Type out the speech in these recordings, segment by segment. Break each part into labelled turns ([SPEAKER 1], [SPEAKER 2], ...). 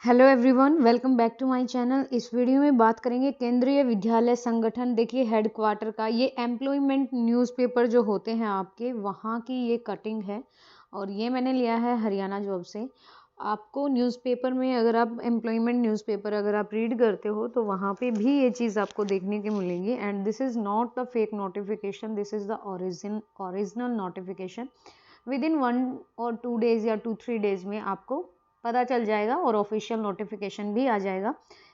[SPEAKER 1] Hello everyone, welcome back to my channel. इस video में बात करेंगे केंद्रीय विद्यालय संगठन। देखिए हेडक्वार्टर का ये एम्प्लॉयमेंट न्यूज़पेपर जो होते हैं आपके वहाँ की ये कटिंग है और ये मैंने लिया है हरियाणा जॉब से। आपको न्यूज़पेपर में अगर आप एम्प्लॉयमेंट न्यूज़पेपर अगर आप रीड करते हो तो वहाँ पे भी ये चीज़ आपको देखने को मिलेगी। And this is not the fake notification, this is the original notification. With in 1 और 2 डेज या 2-3 डेज में आपको पता चल जाएगा और ऑफिशियल नोटिफिकेशन भी आ जाएगा।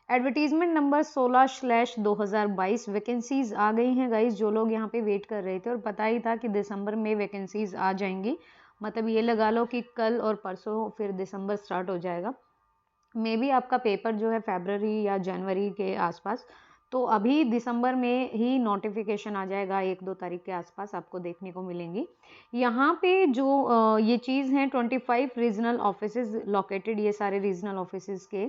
[SPEAKER 1] एडवर्टीजमेंट नंबर 16/2022 वैकेंसीज आ गई हैं गाइस। जो लोग यहाँ पे वेट कर रहे थे और पता ही था कि दिसंबर में वैकेंसीज आ जाएंगी, मतलब ये लगा लो कि कल और परसों फिर दिसंबर स्टार्ट हो जाएगा। मे बी आपका पेपर जो है फरवरी या जनवरी के आसपास, तो अभी दिसंबर में ही नोटिफिकेशन आ जाएगा। 1-2 तारीख के आसपास आपको देखने को मिलेंगी। यहाँ पे जो ये चीज़ है 25 रीजनल ऑफिसेज लोकेटेड, ये सारे रीजनल ऑफिसेज के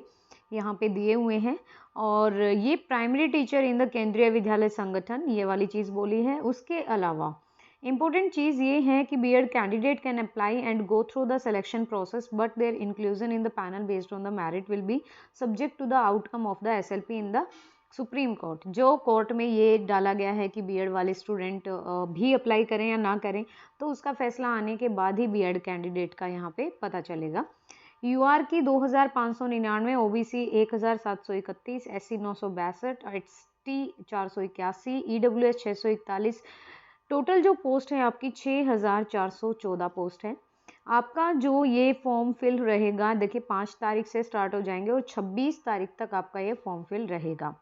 [SPEAKER 1] यहाँ पे दिए हुए हैं। और ये प्राइमरी टीचर इन द केंद्रीय विद्यालय संगठन, ये वाली चीज़ बोली है। उसके अलावा इम्पोर्टेंट चीज़ ये है कि BEd candidate can apply and go through the selection process, but their inclusion in the panel based on the merit will be subject to the outcome of the SLP in the Supreme Court. जो court में ये डाला गया है कि BEd वाले student भी apply करें या ना करें, तो उसका फैसला आने के बाद ही बीएड कैंडिडेट का यहाँ पे पता चलेगा। यूआर की 2599, OBC 1731, SC 962, ST 481, EWS 641। Total जो पोस्ट है आपकी 6414 पोस्ट है। आपका जो ये फॉर्म फिल रहेगा, देखिए 5 तारीख से स्टार्ट हो जाएंगे और 26 तारीख तक आपका ये फॉर्म फिल रहेगा।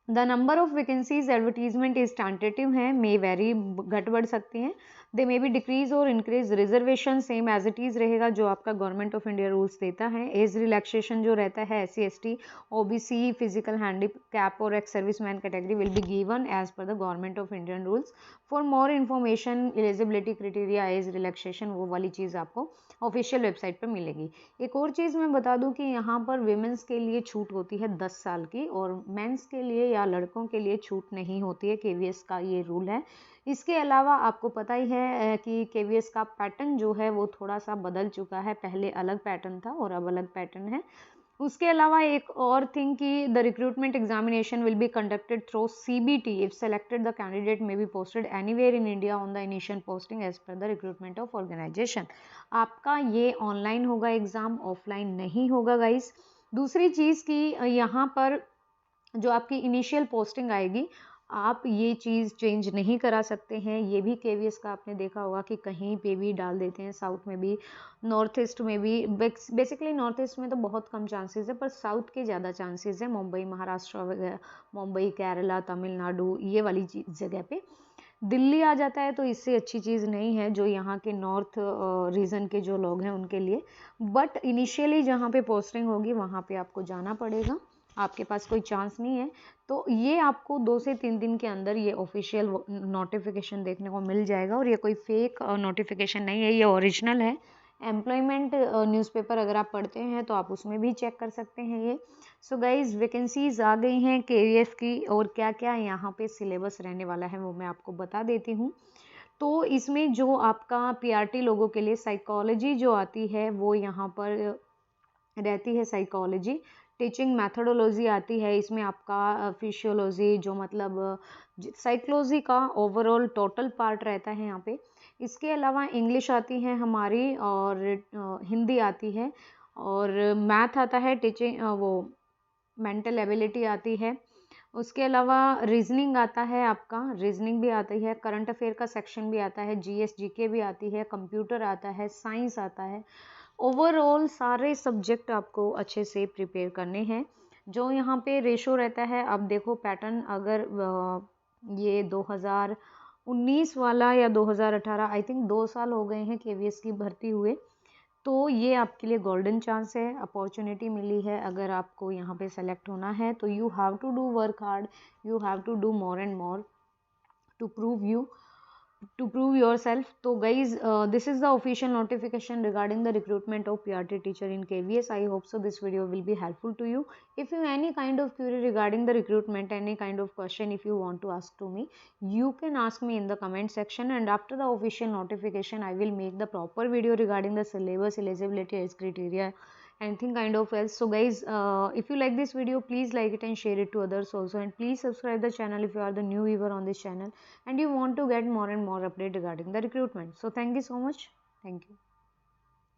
[SPEAKER 1] The number of vacancies advertisement is tentative है, मे वेरी, घट बढ़ सकती हैं। दे मे बी डिक्रीज और increase. Reservation same as it is रहेगा जो आपका गवर्नमेंट ऑफ इंडिया रूल्स देता है। एज रिलैक्सेशन जो रहता है SC ST OBC physical handicap और ex serviceman category will be given as per the government of Indian rules. For more information eligibility criteria age relaxation वो वाली चीज़ आपको official website पर मिलेगी। एक और चीज़ मैं बता दूं कि यहाँ पर विमेंस के लिए छूट होती है 10 साल की, और मेंस के लिए या लड़कों के लिए छूट नहीं होती है। केवीएस का ये रूल है। इसके अलावा आपको पता ही है कि केवीएस का पैटर्न जो है वो थोड़ा सा बदल चुका है। पहले अलग पैटर्न था और अब अलग पैटर्न है। उसके अलावा एक और थिंग कि the recruitment examination will be conducted through CBT. If selected the candidate may be posted anywhere in India on the initial posting as per the recruitment of organisation. आपका ये ऑनलाइन होगा exam, offline नहीं होगा guys. दूसरी चीज़ कि यहाँ पर जो आपकी इनिशियल पोस्टिंग आएगी, आप ये चीज़ चेंज नहीं करा सकते हैं। ये भी केवीएस का आपने देखा होगा कि कहीं पे भी डाल देते हैं, साउथ में भी, नॉर्थ ईस्ट में भी। बेसिकली नॉर्थ ईस्ट में तो बहुत कम चांसेस है, पर साउथ के ज़्यादा चांसेस है। मुंबई महाराष्ट्र वगैरह, मुंबई केरला तमिलनाडु ये वाली जगह पे दिल्ली आ जाता है, तो इससे अच्छी चीज़ नहीं है जो यहाँ के नॉर्थ रीजन के जो लोग हैं उनके लिए। बट इनिशियली जहाँ पे पोस्टिंग होगी वहाँ पे आपको जाना पड़ेगा, आपके पास कोई चांस नहीं है। तो ये आपको 2 से 3 दिन के अंदर ये ऑफिशियल नोटिफिकेशन देखने को मिल जाएगा। और ये कोई फेक नोटिफिकेशन नहीं है, ये ओरिजिनल है। एम्प्लॉयमेंट न्यूज़पेपर अगर आप पढ़ते हैं तो आप उसमें भी चेक कर सकते हैं ये। सो गाइज वैकेंसीज आ गई हैं केवीएस की, और क्या क्या यहाँ पे सिलेबस रहने वाला है वो मैं आपको बता देती हूँ। तो इसमें जो आपका पीआरटी लोगों के लिए साइकोलॉजी जो आती है वो यहाँ पर रहती है। साइकोलॉजी टीचिंग मैथडोलॉजी आती है। इसमें आपका फिजियोलॉजी जो मतलब साइकोलॉजी का ओवरऑल टोटल पार्ट रहता है यहाँ पे। इसके अलावा इंग्लिश आती है हमारी, और हिंदी आती है, और मैथ आता है, टीचिंग वो मेंटल एबिलिटी आती है। उसके अलावा रीजनिंग आता है, आपका रीजनिंग भी आती है, करंट अफेयर का सेक्शन भी आता है, जीएस जीके भी आती है, कंप्यूटर आता है, साइंस आता है। ओवरऑल सारे सब्जेक्ट आपको अच्छे से प्रिपेयर करने हैं। जो यहाँ पे रेशो रहता है, अब देखो पैटर्न, अगर ये 2019 वाला या 2018, आई थिंक 2 साल हो गए हैं केवीएस की भर्ती हुए, तो ये आपके लिए गोल्डन चांस है, अपॉर्चुनिटी मिली है। अगर आपको यहाँ पे सेलेक्ट होना है तो you have to do work hard, you have to do more and more to prove yourself. So guys, this is the official notification regarding the recruitment of PRT teacher in KVS. I hope so this video will be helpful to you. If you have any kind of query regarding the recruitment, any kind of question if you want to ask to me, you can ask me in the comment section, and after the official notification I will make the proper video regarding the syllabus, eligibility, age criteria, anything kind of else. So guys, if you like this video, please like it and share it to others also, and please subscribe the channel if you are the new viewer on this channel and you want to get more and more update regarding the recruitment. So thank you so much. Thank you.